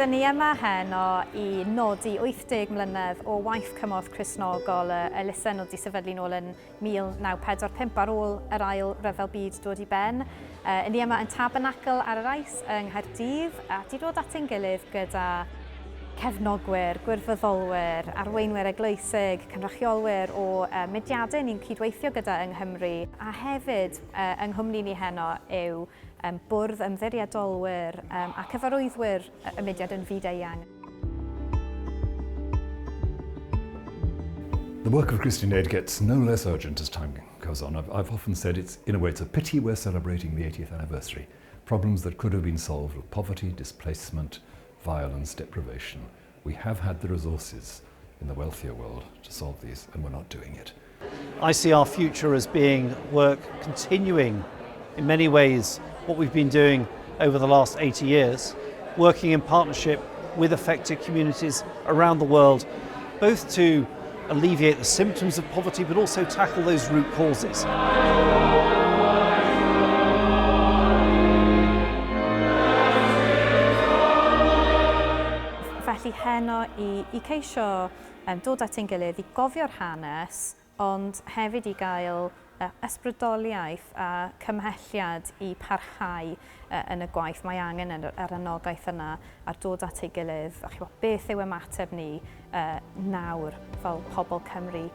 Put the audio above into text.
Dyn ni yma heno i nodi 80 mlynedd o waith Cymorth Cristnogol, elusen wedi sefydlu nôl yn 1945 ar ôl yr Ail Ryfel Byd dod i ben. Ni yma yn tabernacl ar yr Eis yng Nghaerdydd a di dod at ein gilydd gyda cefnogwyr, gwirfoddolwyr, arweinwyr eglwysig, cynrychiolwyr o mudiadau ni'n cydweithio gyda yng Nghymru. A hefyd yng nghwmni ni heno yw bwrdd ymddiriedolwyr a cyfarwyddwyr y mudiad yn fyd-eang. The work of Christian aid gets no less urgent as time goes on. I've often said in a way, it's a pity we're celebrating the 80th anniversary. Problems that could have been solved with poverty, displacement, violence, deprivation. We have had the resources in the wealthier world to solve these, and we're not doing it. I see our future as being work continuing in many ways what we've been doing over the last 80 years, working in partnership with affected communities around the world, both to alleviate the symptoms of poverty but also tackle those root causes. Felly heno i ceisio dod at ein gilydd i gofio'r hanes, ond hefyd i gael ysbrydoliaeth a cymhelliad i parhau yn y gwaith. Mae angen yr anogaeth yna ar dod at ei gilydd. Beth yw ymateb ni nawr fel pobl Cymru?